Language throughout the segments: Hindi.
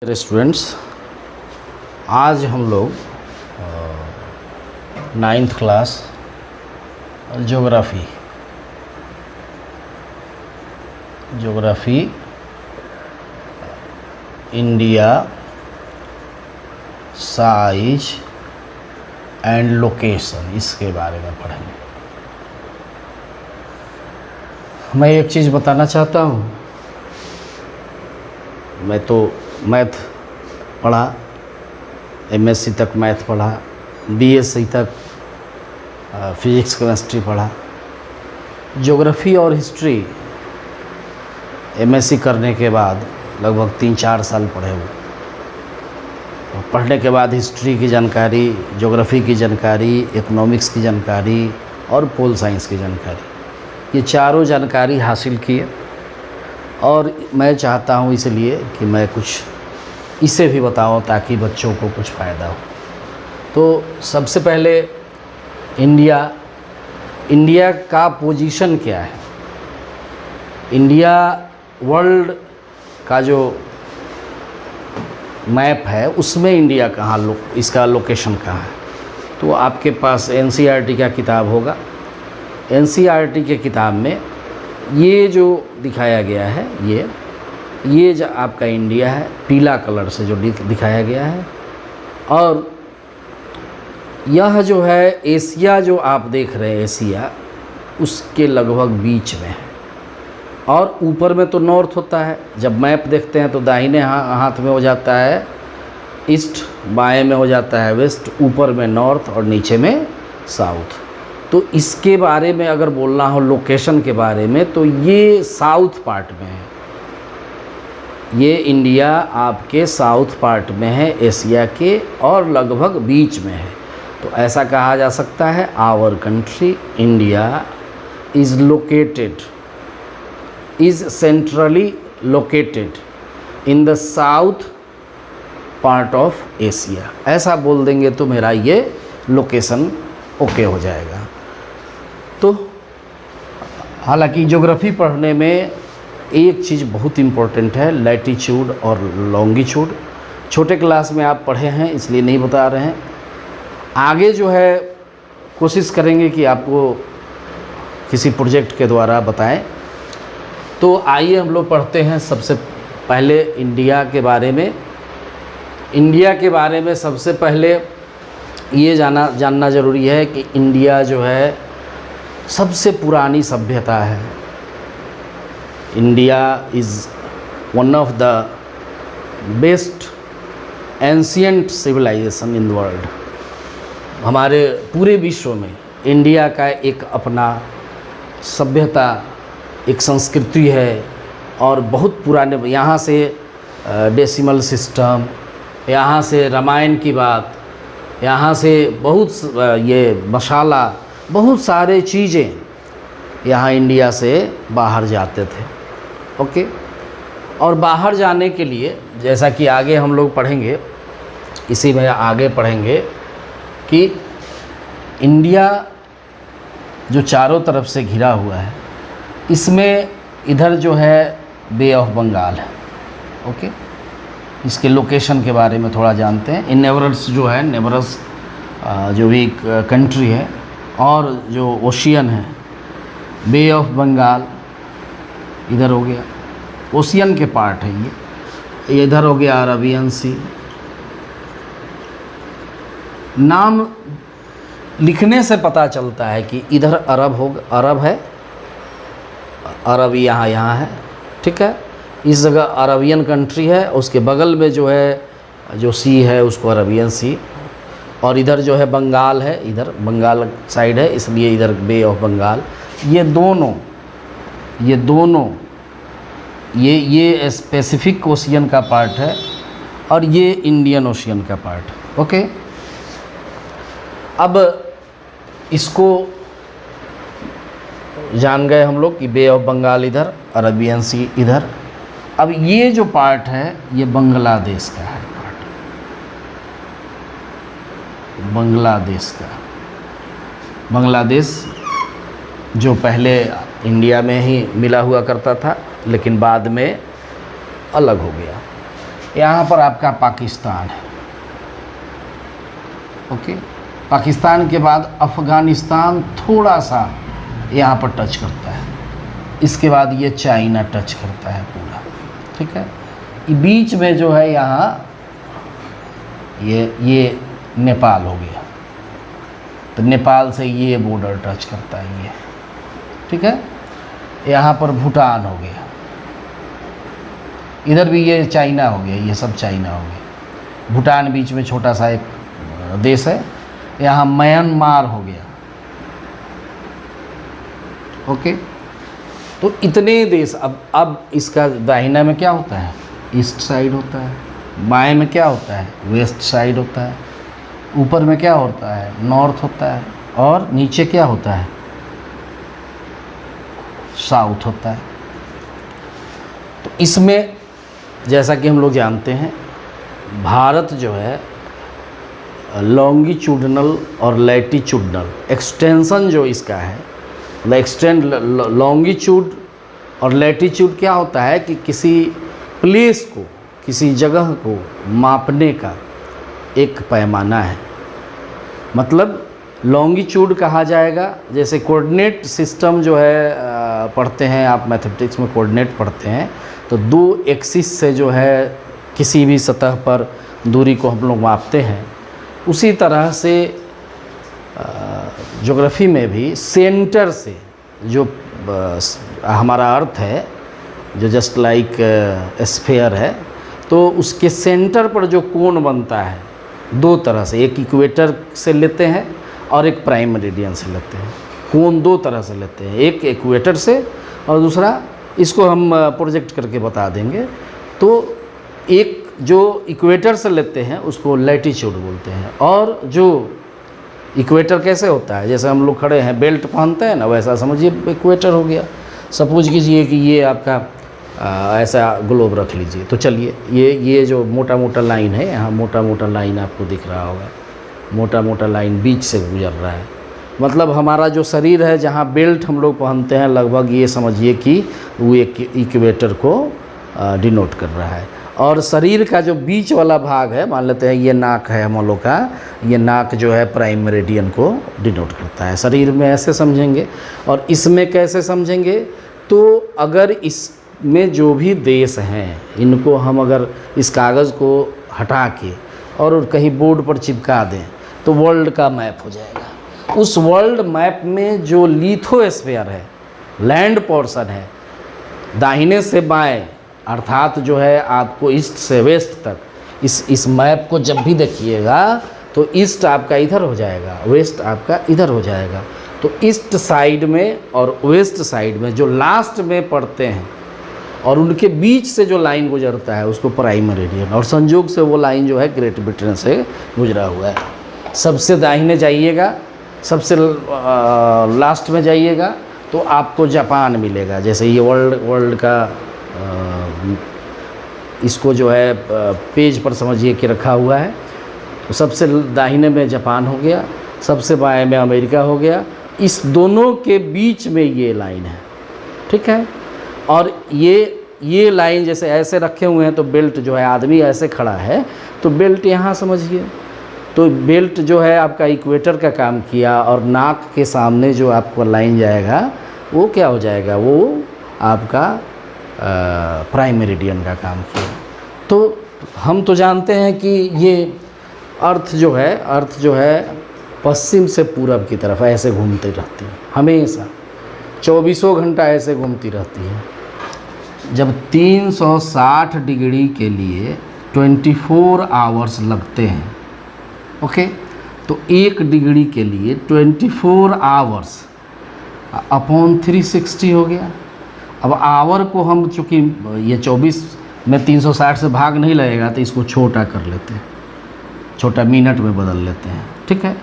स्टूडेंट्स, आज हम लोग 9th class geography India size and location इसके बारे में पढ़ेंगे। मैं एक चीज़ बताना चाहता हूँ, मैं तो मैथ पढ़ा, एमएससी तक मैथ पढ़ा, बीएससी तक फिजिक्स केमिस्ट्री पढ़ा। ज्योग्राफी और हिस्ट्री एमएससी करने के बाद लगभग 3-4 साल पढ़े हुए। पढ़ने के बाद हिस्ट्री की जानकारी, ज्योग्राफी की जानकारी, इकोनॉमिक्स की जानकारी और पोल साइंस की जानकारी, ये चारों जानकारी हासिल किए। और मैं चाहता हूँ इसलिए कि मैं कुछ इसे भी बताऊँ ताकि बच्चों को कुछ फ़ायदा हो। तो सबसे पहले इंडिया का पोजीशन क्या है। इंडिया वर्ल्ड का जो मैप है उसमें इंडिया कहाँ इसका लोकेशन कहाँ है। तो आपके पास एनसीईआरटी का किताब होगा। एनसीईआरटी के किताब में ये जो दिखाया गया है, ये जो आपका इंडिया है, पीला कलर से जो दिखाया गया है। और यह जो है एशिया, जो आप देख रहे हैं एशिया, उसके लगभग बीच में है। और ऊपर में तो नॉर्थ होता है। जब मैप देखते हैं तो दाहिने हाथ में हो जाता है ईस्ट, बाएं में हो जाता है वेस्ट, ऊपर में नॉर्थ और नीचे में साउथ। तो इसके बारे में अगर बोलना हो लोकेशन के बारे में, तो ये साउथ पार्ट में है। ये इंडिया आपके साउथ पार्ट में है एशिया के, और लगभग बीच में है। तो ऐसा कहा जा सकता है our country India is centrally located in the south part of Asia। ऐसा बोल देंगे तो मेरा ये लोकेशन ओके हो जाएगा। तो हालांकि ज्योग्राफी पढ़ने में एक चीज़ बहुत इम्पोर्टेंट है, लैटीट्यूड और लॉन्गिट्यूड। छोटे क्लास में आप पढ़े हैं इसलिए नहीं बता रहे हैं। आगे जो है कोशिश करेंगे कि आपको किसी प्रोजेक्ट के द्वारा बताएं। तो आइए हम लोग पढ़ते हैं सबसे पहले इंडिया के बारे में। इंडिया के बारे में सबसे पहले ये जानना ज़रूरी है कि इंडिया जो है सबसे पुरानी सभ्यता है। India is one of the best ancient civilisation in the world. हमारे पूरे विश्व में इंडिया का एक अपना सभ्यता, एक संस्कृति है। और बहुत पुराने, यहाँ से डेसिमल सिस्टम, यहाँ से रामायण की बात, यहाँ से बहुत ये मसाला, बहुत सारे चीज़ें यहाँ इंडिया से बाहर जाते थे। ओके। और बाहर जाने के लिए, जैसा कि आगे हम लोग पढ़ेंगे, इसी में आगे पढ़ेंगे कि इंडिया जो चारों तरफ से घिरा हुआ है, इसमें इधर जो है बे ऑफ बंगाल है। ओके। इसके लोकेशन के बारे में थोड़ा जानते हैं। इन नेबर्स जो है, नेबर्स जो भी कंट्री है, और जो ओशियन है, बे ऑफ बंगाल इधर हो गया, ओशियन के पार्ट है ये इधर हो गया अरबियन सी। नाम लिखने से पता चलता है कि इधर अरब है, अरब यहाँ है, ठीक है। इस जगह अरबियन कंट्री है, उसके बगल में जो है जो सी है उसको अरबियन सी। और इधर जो है बंगाल है, इधर बंगाल साइड है, इसलिए इधर बे ऑफ बंगाल। ये दोनों ये स्पेसिफिक ओशियन का पार्ट है, और ये इंडियन ओशियन का पार्ट। ओके। अब इसको जान गए हम लोग कि बे ऑफ बंगाल इधर, अरबियन सी इधर। अब ये जो पार्ट है ये बांग्लादेश का है पार्ट, बांग्लादेश का। बांग्लादेश जो पहले इंडिया में ही मिला हुआ करता था, लेकिन बाद में अलग हो गया। यहाँ पर आपका पाकिस्तान है। ओके, पाकिस्तान के बाद अफ़गानिस्तान थोड़ा सा यहाँ पर टच करता है, इसके बाद ये चाइना टच करता है पूरा, ठीक है। बीच में जो है यहाँ ये नेपाल हो गया, तो नेपाल से ये बॉर्डर टच करता है ये, ठीक है। यहाँ पर भूटान हो गया, इधर भी ये चाइना हो गया, ये सब चाइना हो गया। भूटान बीच में छोटा सा एक देश है। यहाँ म्यांमार हो गया। ओके, तो इतने देश। अब इसका दाहिना में क्या होता है, ईस्ट साइड होता है, बाएं में क्या होता है, वेस्ट साइड होता है, ऊपर में क्या होता है, नॉर्थ होता है, और नीचे क्या होता है, साउथ होता है। तो इसमें जैसा कि हम लोग जानते हैं, भारत जो है लॉन्गिट्यूडनल और लैटिट्यूडनल एक्सटेंशन जो इसका है, एक्सटेंड लॉन्गिट्यूड और लैटिट्यूड क्या होता है कि किसी प्लेस को, किसी जगह को मापने का एक पैमाना है। मतलब लॉन्गिट्यूड कहा जाएगा, जैसे कोऑर्डिनेट सिस्टम जो है पढ़ते हैं आप, मैथमेटिक्स में कोऑर्डिनेट पढ़ते हैं, तो दो एक्सिस से जो है किसी भी सतह पर दूरी को हम लोग मापते हैं। उसी तरह से ज्योग्राफी में भी सेंटर से जो हमारा अर्थ है, जो जस्ट लाइक स्फीयर है, तो उसके सेंटर पर जो कोण बनता है दो तरह से, एक इक्वेटर से लेते हैं और एक प्राइम मेरिडियन से लेते हैं। कोण दो तरह से लेते हैं, एक इक्वेटर से और दूसरा, इसको हम प्रोजेक्ट करके बता देंगे। तो एक जो इक्वेटर से लेते हैं उसको लैटिट्यूड बोलते हैं, और जो इक्वेटर कैसे होता है, जैसे हम लोग खड़े हैं बेल्ट पहनते हैं ना, वैसा समझिए इक्वेटर हो गया। सपोज कीजिए कि ये आपका ऐसा ग्लोब रख लीजिए, तो चलिए ये जो मोटा मोटा लाइन है, यहाँ मोटा मोटा लाइन आपको दिख रहा होगा, मोटा मोटा लाइन बीच से गुजर रहा है। मतलब हमारा जो शरीर है, जहाँ बेल्ट हम लोग पहनते हैं, लगभग ये समझिए कि वो एक इक्वेटर को डिनोट कर रहा है। और शरीर का जो बीच वाला भाग है, मान लेते हैं ये नाक है हम लोग का, ये नाक जो है प्राइम मेरिडियन को डिनोट करता है। शरीर में ऐसे समझेंगे, और इसमें कैसे समझेंगे, तो अगर इसमें जो भी देश हैं, इनको हम अगर इस कागज़ को हटा के और कहीं बोर्ड पर चिपका दें, तो वर्ल्ड का मैप हो जाएगा। उस वर्ल्ड मैप में जो लिथोस्फीयर है, लैंड पोर्शन है, दाहिने से बाएं, अर्थात जो है आपको ईस्ट से वेस्ट तक, इस मैप को जब भी देखिएगा तो ईस्ट आपका इधर हो जाएगा, वेस्ट आपका इधर हो जाएगा। तो ईस्ट साइड में और वेस्ट साइड में जो लास्ट में पड़ते हैं और उनके बीच से जो लाइन गुजरता है उसको प्राइम मेरिडियन, और संयोग से वो लाइन जो है ग्रेट ब्रिटेन से गुजरा हुआ है। सबसे दाहिने जाइएगा, सबसे लास्ट में जाइएगा तो आपको जापान मिलेगा। जैसे ये वर्ल्ड का इसको जो है पेज पर समझिए कि रखा हुआ है, तो सबसे दाहिने में जापान हो गया, सबसे बाएं में अमेरिका हो गया। इस दोनों के बीच में ये लाइन है, ठीक है। और ये लाइन जैसे ऐसे रखे हुए हैं, तो बेल्ट जो है, आदमी ऐसे खड़ा है तो बेल्ट यहाँ समझिए, तो बेल्ट जो है आपका इक्वेटर का काम किया, और नाक के सामने जो आपको लाइन जाएगा वो क्या हो जाएगा, वो आपका प्राइम मेरिडियन का काम किया। तो हम तो जानते हैं कि ये अर्थ जो है पश्चिम से पूरब की तरफ ऐसे घूमती रहती है, हमेशा 24 घंटा ऐसे घूमती रहती है। जब 360 डिग्री के लिए 24 आवर्स लगते हैं, ओके, तो 1 डिग्री के लिए 24 आवर्स अपॉन 360 हो गया। अब आवर को हम, चूँकि ये 24 में 360 से भाग नहीं लगेगा, तो इसको छोटा कर लेते हैं, छोटा मिनट में बदल लेते हैं, ठीक है।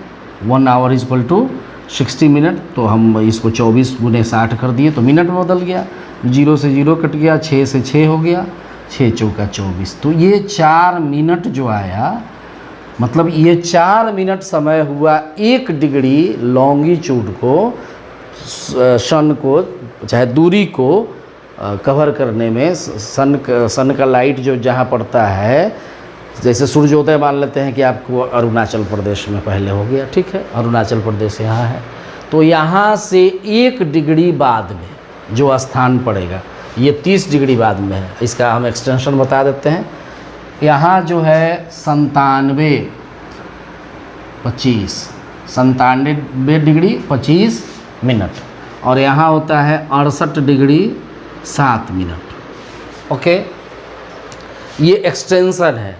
1 hour is equal to 60 minute, तो हम इसको 24 गुने 60 कर दिए तो मिनट में बदल गया। 0 से 0 कट गया, 6 से 6 हो गया, 6 चौका 24। तो ये 4 मिनट जो आया, मतलब ये 4 मिनट समय हुआ 1 डिग्री लॉन्गिट्यूड को, सन को, चाहे दूरी को कवर करने में सन का लाइट जो जहाँ पड़ता है, जैसे सूर्योदय मान लेते हैं कि आपको अरुणाचल प्रदेश में पहले हो गया, ठीक है, अरुणाचल प्रदेश यहाँ है, तो यहाँ से 1 डिग्री बाद में जो स्थान पड़ेगा ये 30 डिग्री बाद में है। इसका हम एक्सटेंशन बता देते हैं। यहाँ जो है 97 डिग्री 25 मिनट, और यहाँ होता है 68 डिग्री 7 मिनट। ओके, ये एक्सटेंशन है।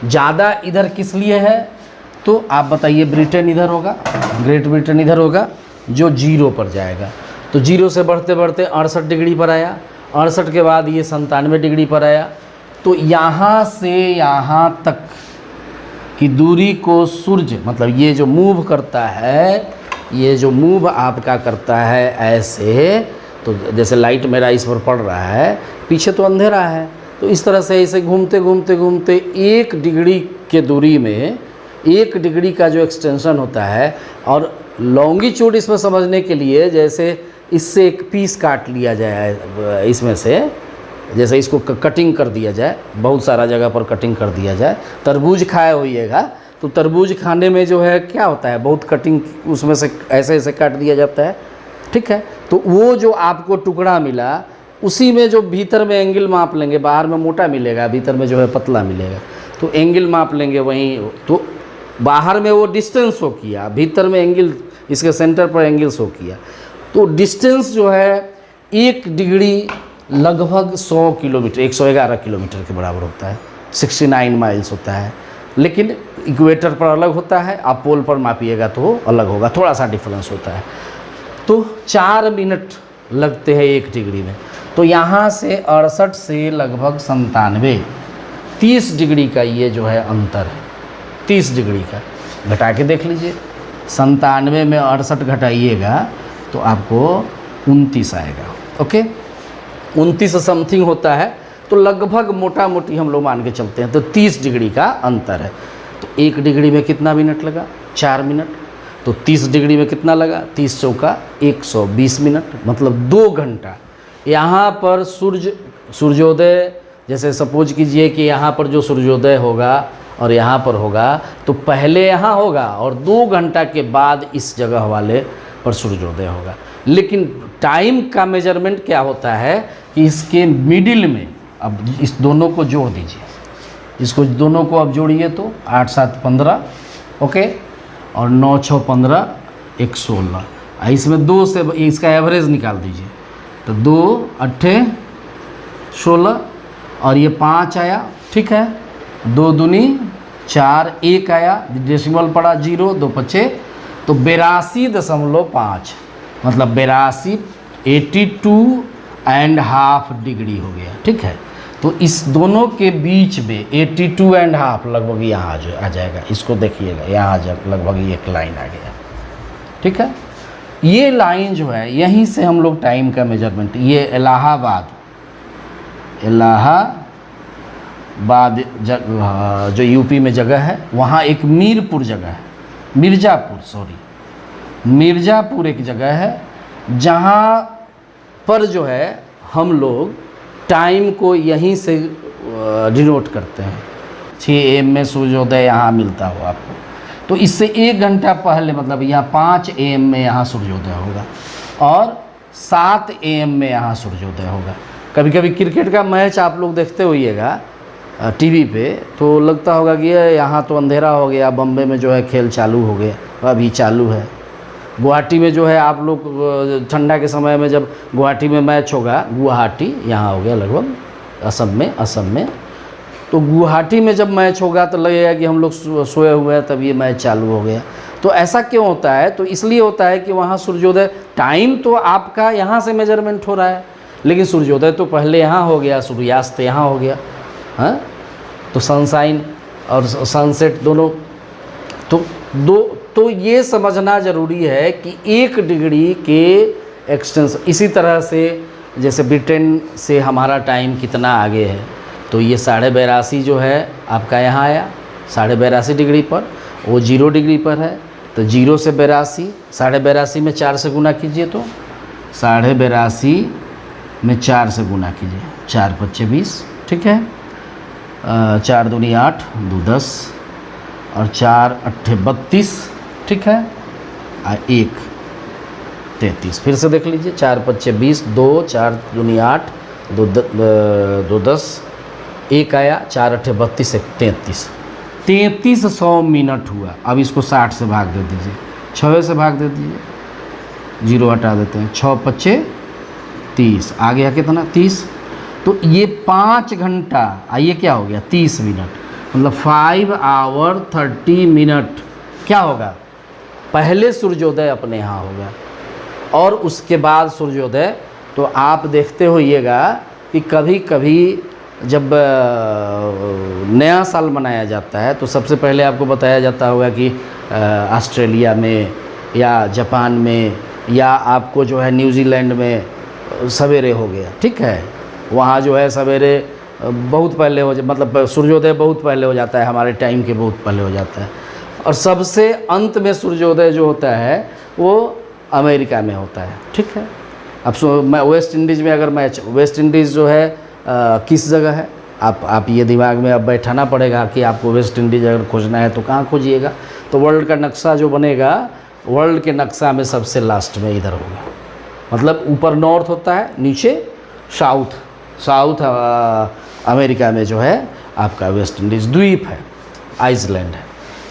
ज़्यादा इधर किस लिए है तो आप बताइए। ब्रिटेन इधर होगा, ग्रेट ब्रिटेन इधर होगा, जो 0 पर जाएगा, तो 0 से बढ़ते बढ़ते 68 डिग्री पर आया, 68 के बाद ये 97 डिग्री पर आया। तो यहाँ से यहाँ तक की दूरी को सूर्य, मतलब ये जो मूव करता है, ये जो मूव आपका करता है ऐसे, तो जैसे लाइट मेरा इस पर पड़ रहा है, पीछे तो अंधेरा है, तो इस तरह से इसे घूमते घूमते घूमते 1 डिग्री के दूरी में 1 डिग्री का जो एक्सटेंशन होता है। और लॉन्गिट्यूड इसमें समझने के लिए, जैसे इससे एक पीस काट लिया जाए इसमें से, जैसे इसको कटिंग कर दिया जाए, बहुत सारा जगह पर कटिंग कर दिया जाए। तरबूज खाए होइएगा तो तरबूज खाने में जो है क्या होता है, बहुत कटिंग उसमें से ऐसे ऐसे काट दिया जाता है, ठीक है। तो वो जो आपको टुकड़ा मिला, उसी में जो भीतर में एंगल माप लेंगे, बाहर में मोटा मिलेगा, भीतर में जो है पतला मिलेगा, तो एंगल माप लेंगे वहीं। तो बाहर में वो डिस्टेंस शो किया, भीतर में एंगल, इसके सेंटर पर एंगल शो किया। तो डिस्टेंस जो है 1 डिग्री लगभग 100 किलोमीटर, 111 किलोमीटर के बराबर होता है, 69 माइल्स होता है। लेकिन इक्वेटर पर अलग होता है, आप पोल पर मापिएगा तो अलग होगा, थोड़ा सा डिफरेंस होता है। तो 4 मिनट लगते हैं 1 डिग्री में। तो यहाँ से 68 से लगभग 97, 30 डिग्री का ये जो है अंतर है, 30 डिग्री का। घटा के देख लीजिए, 97 में 68 घटाइएगा तो आपको 29 आएगा। ओके, 29 समथिंग होता है, तो लगभग मोटा मोटी हम लोग मान के चलते हैं, तो 30 डिग्री का अंतर है। तो 1 डिग्री में कितना मिनट लगा, 4 मिनट। तो 30 डिग्री में कितना लगा, 30 चौका 120 मिनट, मतलब 2 घंटा। यहाँ पर सूर्योदय, जैसे सपोज कीजिए कि यहाँ पर जो सूर्योदय होगा और यहाँ पर होगा, तो पहले यहाँ होगा और 2 घंटा के बाद इस जगह वाले पर सूर्योदय होगा। लेकिन टाइम का मेजरमेंट क्या होता है कि इसके मिडिल में, अब इस दोनों को जोड़ दीजिए, इसको दोनों को अब जोड़िए तो 8 7 15, ओके, और 9 6 15 1 16। इसमें 2 से इसका एवरेज निकाल दीजिए, तो 2 8 16 और ये 5 आया, ठीक है, 2 दूनी 4, 1 आया, डेसिमल पड़ा 0, 2 5, तो 82.5, मतलब 82.5 डिग्री हो गया, ठीक है। तो इस दोनों के बीच में 82.5 लगभग यहाँ आ जाएगा। इसको देखिएगा, यहाँ लगभग ये एक लाइन आ गया, ठीक है। ये लाइन जो है, यहीं से हम लोग टाइम का मेजरमेंट, ये इलाहाबाद जो यूपी में जगह है, वहाँ एक मीरपुर जगह है, मिर्ज़ापुर एक जगह है, जहाँ पर जो है हम लोग टाइम को यहीं से डिनोट करते हैं। 6 AM में सूर्योदय यहाँ मिलता हो आपको, तो इससे 1 घंटा पहले, मतलब यहाँ 5 AM में यहाँ सूर्योदय होगा और 7 AM में यहाँ सूर्योदय होगा। कभी कभी क्रिकेट का मैच आप लोग देखते होइएगा टीवी पे, तो लगता होगा कि यहाँ तो अंधेरा हो गया, बम्बे में जो है खेल चालू हो गया, अभी चालू है। गुवाहाटी में जो है, आप लोग ठंडा के समय में जब गुवाहाटी में मैच होगा, गुवाहाटी यहाँ हो गया लगभग असम में, तो गुवाहाटी में जब मैच होगा तो लगेगा कि हम लोग सोए हुए हैं, तब ये मैच चालू हो गया। तो ऐसा क्यों होता है? तो इसलिए होता है कि वहाँ सूर्योदय, टाइम तो आपका यहाँ से मेजरमेंट हो रहा है, लेकिन सूर्योदय तो पहले यहाँ हो गया, सूर्यास्त यहाँ हो गया, हाँ। तो सनशाइन और सनसेट दोनों, तो ये समझना ज़रूरी है कि 1 डिग्री के एक्सटेंशन। इसी तरह से जैसे ब्रिटेन से हमारा टाइम कितना आगे है, तो ये 82.5 जो है आपका यहाँ आया 82.5 डिग्री पर, वो 0 डिग्री पर है, तो 0 से 82, 82.5 में 4 से गुना कीजिए तो 82.5 में 4 से गुना कीजिए, 4 पच्चे 20, ठीक है। 4 दूनी 8, 2 10 और 4 अट्ठे 32, ठीक है। 1 33, फिर से देख लीजिए, 4 पच्चे 20, 2 4 दूनी 8, 2 10, 1 आया, 4 अट्ठे 32, 1 33, 3300 मिनट हुआ। अब इसको 60 से भाग दे दीजिए, 6 से भाग दे दीजिए, 0 हटा देते हैं, 6 पच्चे 30, आ गया कितना 30। तो ये 5 घंटा, आइए क्या हो गया 30 मिनट, मतलब 5 आवर 30 मिनट क्या होगा, पहले सूर्योदय अपने यहाँ होगा और उसके बाद सूर्योदय। तो आप देखते होइएगा कि कभी कभी जब नया साल मनाया जाता है तो सबसे पहले आपको बताया जाता होगा कि ऑस्ट्रेलिया में या जापान में या आपको जो है न्यूजीलैंड में सवेरे हो गया, ठीक है। वहाँ जो है सवेरे बहुत पहले हो मतलब सूर्योदय बहुत पहले हो जाता है, हमारे टाइम के बहुत पहले हो जाता है। और सबसे अंत में सूर्योदय जो होता है वो अमेरिका में होता है, ठीक है। अब मैं वेस्ट इंडीज़ में अगर मैच, वेस्ट इंडीज़ जो है किस जगह है, आप ये दिमाग में अब बैठाना पड़ेगा कि आपको वेस्ट इंडीज़ अगर खोजना है तो कहाँ खोजिएगा। तो वर्ल्ड का नक्शा जो बनेगा, वर्ल्ड के नक्शा में सबसे लास्ट में इधर होगा, मतलब ऊपर नॉर्थ होता है, नीचे साउथ अमेरिका में जो है आपका वेस्ट इंडीज़ द्वीप है, आइसलैंड है।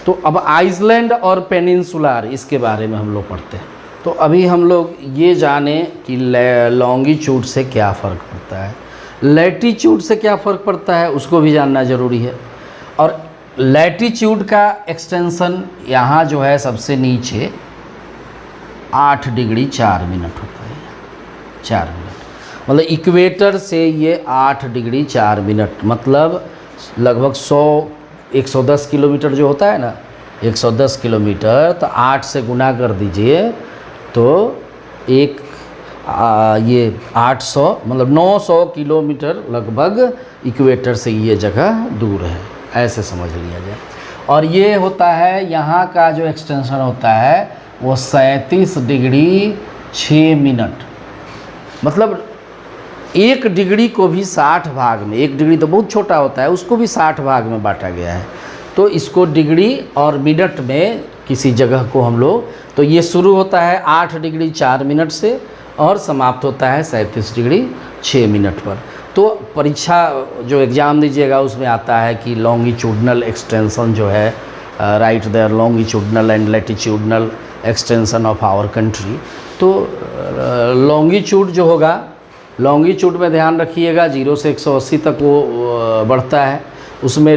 तो अब आइसलैंड और पेनिनसुलर इसके बारे में हम लोग पढ़ते हैं। तो अभी हम लोग ये जाने कि लॉन्गिट्यूड से क्या फ़र्क पड़ता है, लैटीट्यूड से क्या फ़र्क पड़ता है, उसको भी जानना ज़रूरी है। और लैटीट्यूड का एक्सटेंशन यहाँ जो है सबसे नीचे 8 डिग्री 4 मिनट होता है, 4 मिनट, मतलब इक्वेटर से ये 8 डिग्री 4 मिनट, मतलब लगभग 110 किलोमीटर जो होता है ना, 110 किलोमीटर, तो 8 से गुना कर दीजिए तो ये 800 मतलब 900 किलोमीटर लगभग इक्वेटर से ये जगह दूर है, ऐसे समझ लिया जाए। और ये होता है यहाँ का जो एक्सटेंशन होता है वो 37 डिग्री 6 मिनट, मतलब 1 डिग्री को भी 60 भाग में, 1 डिग्री तो बहुत छोटा होता है, उसको भी 60 भाग में बांटा गया है। तो इसको डिग्री और मिनट में किसी जगह को हम लोग, तो ये शुरू होता है 8 डिग्री 4 मिनट से और समाप्त होता है 37 डिग्री 6 मिनट पर। तो परीक्षा जो एग्ज़ाम दीजिएगा उसमें आता है कि लॉन्गिट्यूडनल एक्सटेंशन जो है, right there longitudinal and latitudinal extension of our country. तो लॉन्गिट्यूड जो होगा, लॉन्गिट्यूड में ध्यान रखिएगा 0 से 180 तक वो बढ़ता है। उसमें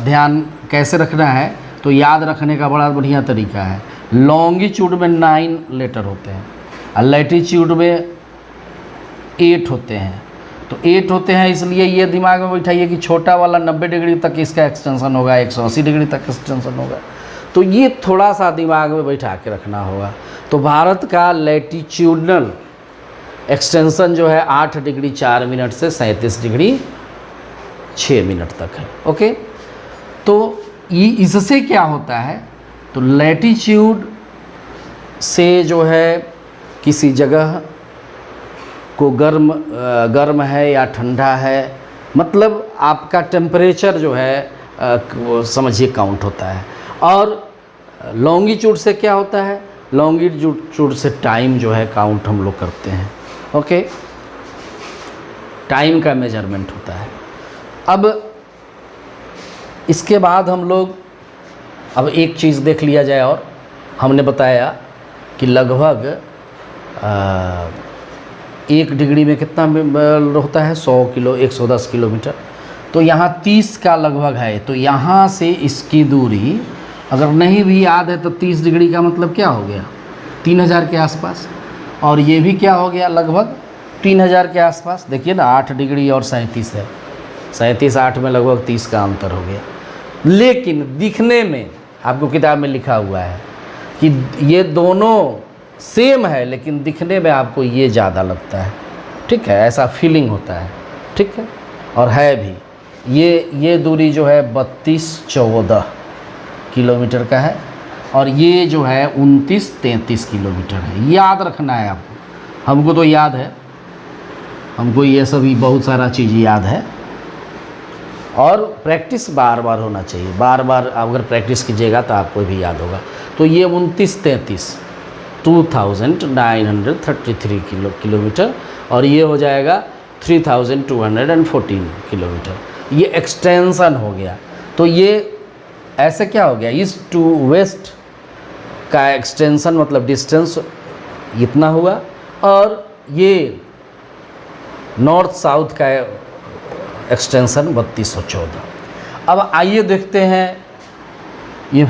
ध्यान कैसे रखना है, तो याद रखने का बड़ा बढ़िया तरीका है। लॉन्गिट्यूड में 9 लेटर होते हैं और लैटीट्यूड में 8 होते हैं। तो 8 होते हैं इसलिए ये दिमाग में बैठाइए कि छोटा वाला 90 डिग्री तक इसका एक्सटेंशन होगा, 180 डिग्री तक एक्सटेंशन होगा। तो ये थोड़ा सा दिमाग में बैठा के रखना होगा। तो भारत का लैटीट्यूडनल एक्सटेंशन जो है 8 डिग्री 4 मिनट से 37 डिग्री 6 मिनट तक है। ओके, तो इससे क्या होता है, तो लैटीट्यूड से जो है किसी जगह को गर्म है या ठंडा है, मतलब आपका टेम्परेचर जो है समझिए काउंट होता है। और लॉन्गिट्यूड से क्या होता है, लॉन्गिट्यूड से टाइम जो है काउंट हम लोग करते हैं। ओके, टाइम का मेजरमेंट होता है। अब इसके बाद हम लोग अब एक चीज़ देख लिया जाए, और हमने बताया कि लगभग 1 डिग्री में कितना होता है, 100 किलो 110 किलोमीटर। तो यहाँ 30 का लगभग है। तो यहाँ से इसकी दूरी अगर नहीं भी याद है तो 30 डिग्री का मतलब क्या हो गया, 3000 के आसपास। और ये भी क्या हो गया, लगभग 3000 के आसपास। देखिए ना, 8 डिग्री और 37 है, 37 8 में लगभग 30 का अंतर हो गया। लेकिन दिखने में आपको किताब में लिखा हुआ है कि ये दोनों सेम है, लेकिन दिखने में आपको ये ज़्यादा लगता है। ठीक है, ऐसा फीलिंग होता है। ठीक है, और है भी। ये दूरी जो है 32-14 किलोमीटर का है, और ये जो है 29-33 किलोमीटर है। याद रखना है आपको, हमको तो याद है। हमको ये सभी बहुत सारा चीज़ याद है, और प्रैक्टिस बार बार होना चाहिए। बार बार अगर प्रैक्टिस कीजिएगा तो आपको भी याद होगा। तो ये 2933 2933 किलोमीटर, और ये हो जाएगा 3214 किलोमीटर। ये एक्सटेंशन हो गया। तो ये ऐसे क्या हो गया, ईस्ट टू वेस्ट का एक्सटेंशन मतलब डिस्टेंस इतना हुआ, और ये नॉर्थ साउथ का एक्सटेंशन 3214। अब आइए देखते हैं ये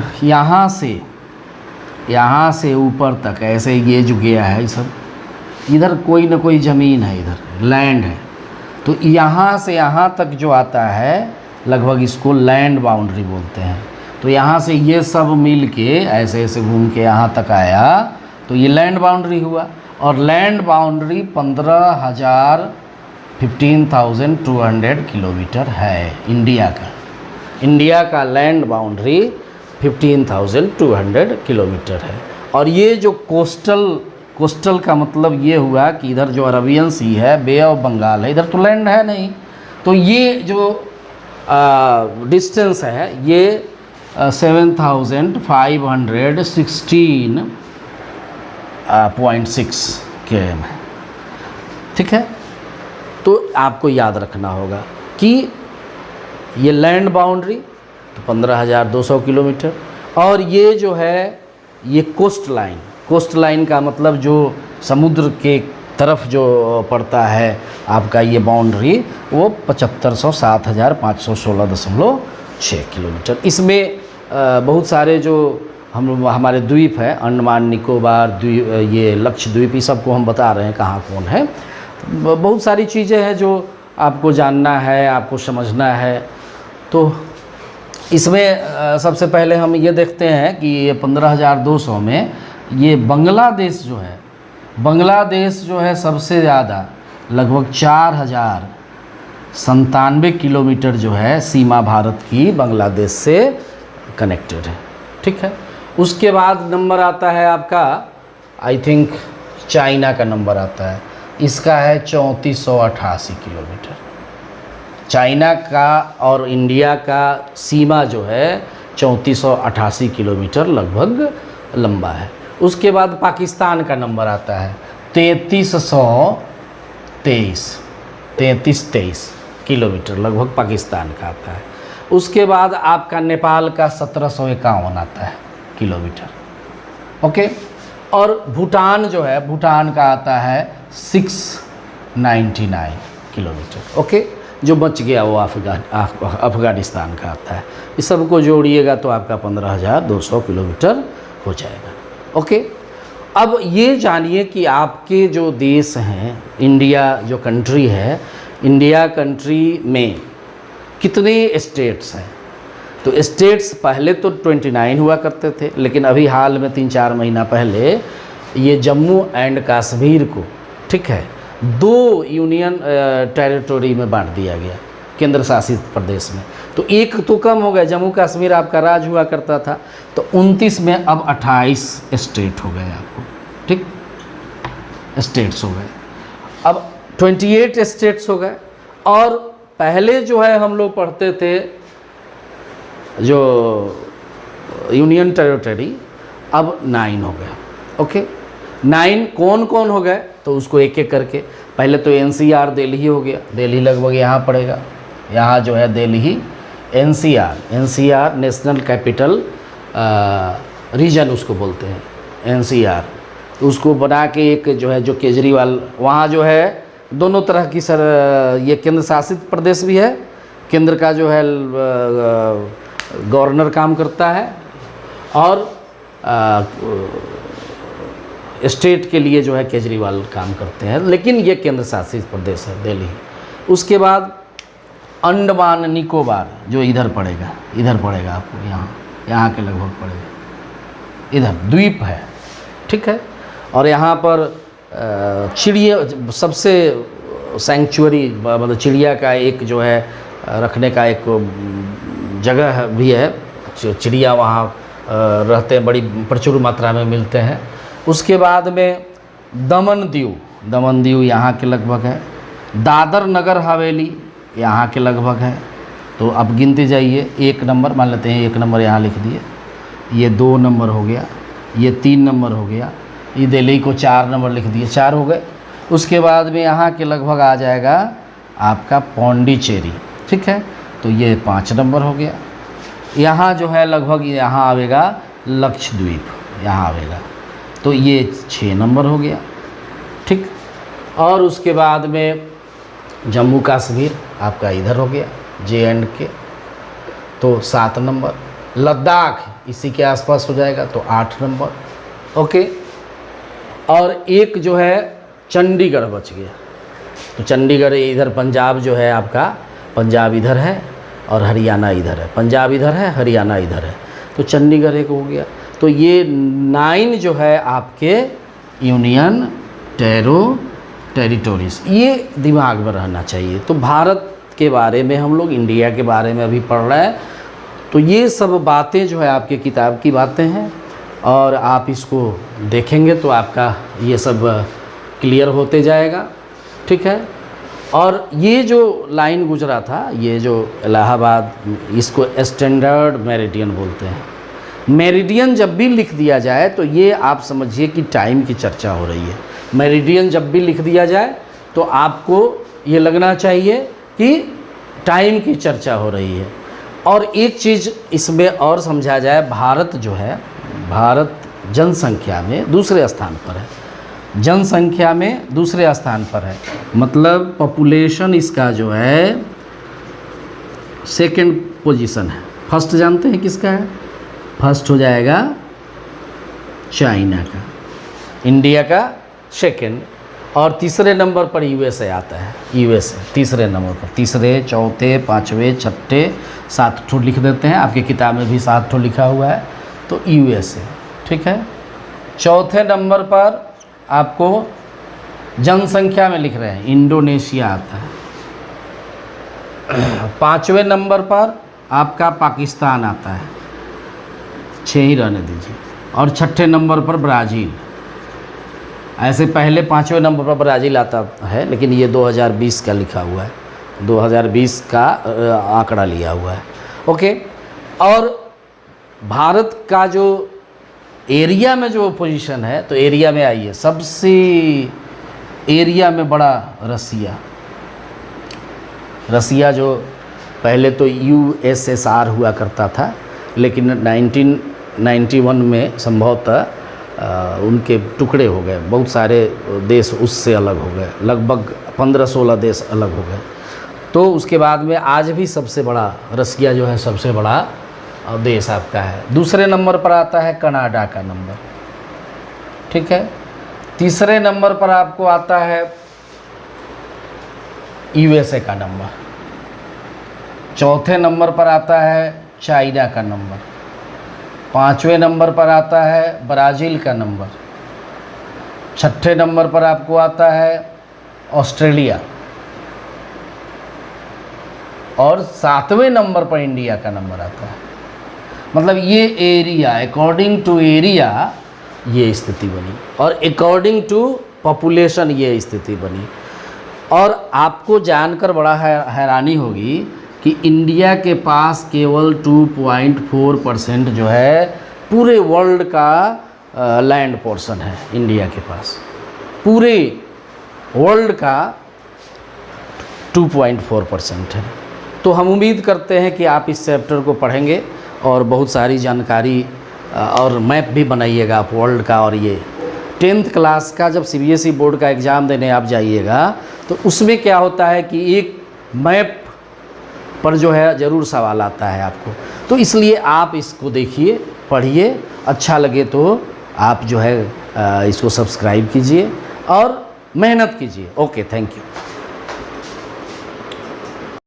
यहाँ से ऊपर तक ऐसे ये जो गया है सब, इधर कोई ना कोई ज़मीन है, इधर लैंड है। तो यहाँ से यहाँ तक जो आता है लगभग इसको लैंड बाउंड्री बोलते हैं। तो यहाँ से ये सब मिल के ऐसे ऐसे घूम के यहाँ तक आया, तो ये लैंड बाउंड्री हुआ। और लैंड बाउंड्री 15,200 किलोमीटर है इंडिया का लैंड बाउंड्री 15,200 किलोमीटर है। और ये जो कोस्टल का मतलब ये हुआ कि इधर जो अरबियन सी है, बे ऑफ बंगाल है, इधर तो लैंड है नहीं। तो ये जो डिस्टेंस है ये 7,516.6 km है। ठीक है, तो आपको याद रखना होगा कि ये लैंड बाउंड्री तो 15,200 किलोमीटर, और ये जो है ये कोस्ट लाइन का मतलब जो समुद्र के तरफ जो पड़ता है आपका ये बाउंड्री, वो 7,516.6 किलोमीटर। इसमें बहुत सारे जो हमारे द्वीप हैं, अंडमान निकोबार द्वीप, ये लक्षद्वीप, ये सबको हम बता रहे हैं कहाँ कौन है। बहुत सारी चीज़ें हैं जो आपको जानना है, आपको समझना है। तो इसमें सबसे पहले हम ये देखते हैं कि ये 15,200 में ये बांग्लादेश जो है सबसे ज़्यादा लगभग 4,097 किलोमीटर जो है सीमा भारत की बांग्लादेश से कनेक्टेड है। ठीक है, उसके बाद नंबर आता है आपका, आई थिंक चाइना का नंबर आता है, इसका है 3488 किलोमीटर। चाइना का और इंडिया का सीमा जो है 3488 किलोमीटर लगभग लंबा है। उसके बाद पाकिस्तान का नंबर आता है 3323 किलोमीटर लगभग पाकिस्तान का आता है। उसके बाद आपका नेपाल का 1751 आता है किलोमीटर। ओके, और भूटान जो है, भूटान का आता है 699 किलोमीटर। ओके, जो बच गया वो अफ़गानिस्तान का आता है। इस सब को जोड़िएगा तो आपका 15,200 किलोमीटर हो जाएगा। ओके, अब ये जानिए कि आपके जो देश हैं, इंडिया जो कंट्री है, इंडिया कंट्री में कितने स्टेट्स हैं। तो स्टेट्स पहले तो 29 हुआ करते थे, लेकिन अभी हाल में 3-4 महीना पहले ये जम्मू एंड कश्मीर को, ठीक है, 2 यूनियन टेरिटरी में बांट दिया गया, केंद्र शासित प्रदेश में। तो एक तो कम हो गया, जम्मू कश्मीर आपका राज हुआ करता था, तो 29 में अब 28 स्टेट हो गए आपको। ठीक, स्टेट्स हो गए, अब 28 स्टेट्स हो गए। और पहले जो है हम लोग पढ़ते थे जो यूनियन टेरिटरी, अब 9 हो गया। ओके, 9 कौन कौन हो गए तो उसको एक एक करके, पहले तो NCR दिल्ली हो गया, दिल्ली लगभग यहाँ पड़ेगा, यहाँ जो है Delhi NCR national capital region उसको बोलते हैं NCR। तो उसको बना के एक जो है, जो केजरीवाल वहाँ जो है दोनों तरह की ये केंद्र शासित प्रदेश भी है, केंद्र का जो है गवर्नर काम करता है, और स्टेट के लिए जो है केजरीवाल काम करते हैं, लेकिन ये केंद्र शासित प्रदेश है दिल्ली। उसके बाद अंडमान निकोबार जो इधर पड़ेगा आपको, यहाँ के लगभग पड़ेगा, इधर द्वीप है। ठीक है, और यहाँ पर चिड़िया सबसे सेंचुरी मतलब चिड़िया का एक जो है रखने का एक जगह भी है, चिड़िया वहाँ रहते हैं, बड़ी प्रचुर मात्रा में मिलते हैं। उसके बाद में दमन दीव यहाँ के लगभग है, दादर नगर हवेली यहाँ के लगभग है, तो अब गिनते जाइए। 1 नंबर मान लेते हैं, 1 नंबर यहाँ लिख दिए, ये 2 नंबर हो गया, ये 3 नंबर हो गया, ये दिल्ली को 4 नंबर लिख दिए, 4 हो गए। उसके बाद में यहाँ के लगभग आ जाएगा आपका पौंडीचेरी, ठीक है, तो ये 5 नंबर हो गया। यहाँ जो है लगभग यहाँ आवेगा लक्षद्वीप, यहाँ आवेगा, तो ये 6 नंबर हो गया, ठीक। और उसके बाद में जम्मू कश्मीर आपका इधर हो गया, J&K, तो 7 नंबर। लद्दाख इसी के आसपास हो जाएगा, तो 8 नंबर, ओके। और एक जो है चंडीगढ़ बच गया, तो चंडीगढ़ इधर पंजाब जो है आपका, पंजाब इधर है और हरियाणा इधर है, पंजाब इधर है, हरियाणा इधर है, तो चंडीगढ़ एक हो गया। तो ये 9 जो है आपके यूनियन टेरिटोरीज, ये दिमाग में रहना चाहिए। तो भारत के बारे में हम लोग, इंडिया के बारे में अभी पढ़ रहे हैं, तो ये सब बातें जो है आपके किताब की बातें हैं, और आप इसको देखेंगे तो आपका ये सब क्लियर होते जाएगा, ठीक है। और ये जो लाइन गुजरा था, ये जो इलाहाबाद, इसको स्टैंडर्ड मेरिडियन बोलते हैं। मेरिडियन जब भी लिख दिया जाए तो ये आप समझिए कि टाइम की चर्चा हो रही है। मेरिडियन जब भी लिख दिया जाए तो आपको ये लगना चाहिए कि टाइम की चर्चा हो रही है। और एक चीज़ इसमें और समझा जाए, भारत जो है, भारत जनसंख्या में दूसरे स्थान पर है, जनसंख्या में दूसरे स्थान पर है, मतलब पॉपुलेशन इसका जो है सेकंड पोजीशन है। फर्स्ट जानते हैं किसका है? फर्स्ट हो जाएगा चाइना का, इंडिया का सेकंड, और तीसरे नंबर पर यूएसए आता है। यूएसए तीसरे नंबर पर, तीसरे, चौथे, पाँचवें, छठे, 7 ठो लिख देते हैं, आपकी किताब में भी 7 ठो लिखा हुआ है, तो यूएसए, ठीक है। चौथे नंबर पर आपको जनसंख्या में लिख रहे हैं इंडोनेशिया आता है। 5वें नंबर पर आपका पाकिस्तान आता है, 6 ही रहने दीजिए, और 6ठे नंबर पर ब्राज़ील। ऐसे पहले 5वें नंबर पर ब्राज़ील आता है, लेकिन ये 2020 का लिखा हुआ है, 2020 का आंकड़ा लिया हुआ है, ओके। और भारत का जो एरिया में जो पोजीशन है, तो एरिया में आइए, सबसे एरिया में बड़ा रसिया जो पहले तो USSR हुआ करता था, लेकिन 1991 में संभवतः उनके टुकड़े हो गए, बहुत सारे देश उससे अलग हो गए, लगभग 15-16 देश अलग हो गए। तो उसके बाद में आज भी सबसे बड़ा रसिया जो है, सबसे बड़ा देश आपका है। दूसरे नंबर पर आता है कनाडा का नंबर, ठीक है। तीसरे नंबर पर आपको आता है USA का नंबर। चौथे नंबर पर आता है चाइना का नंबर। 5वें नंबर पर आता है ब्राज़ील का नंबर। 6ठे नंबर पर आपको आता है ऑस्ट्रेलिया, और 7वें नंबर पर इंडिया का नंबर आता है। मतलब ये एरिया, अकॉर्डिंग टू एरिया ये स्थिति बनी, और अकॉर्डिंग टू पॉपुलेशन ये स्थिति बनी। और आपको जानकर बड़ा हैरानी होगी कि इंडिया के पास केवल 2.4% जो है पूरे वर्ल्ड का लैंड पोर्शन है। इंडिया के पास पूरे वर्ल्ड का 2.4% है। तो हम उम्मीद करते हैं कि आप इस चैप्टर को पढ़ेंगे और बहुत सारी जानकारी और मैप भी बनाइएगा आप वर्ल्ड का। और ये 10th क्लास का जब CBSE बोर्ड का एग्ज़ाम देने आप जाइएगा तो उसमें क्या होता है कि एक मैप पर जो है ज़रूर सवाल आता है आपको। तो इसलिए आप इसको देखिए, पढ़िए, अच्छा लगे तो आप जो है इसको सब्सक्राइब कीजिए और मेहनत कीजिए। Okay, thank you.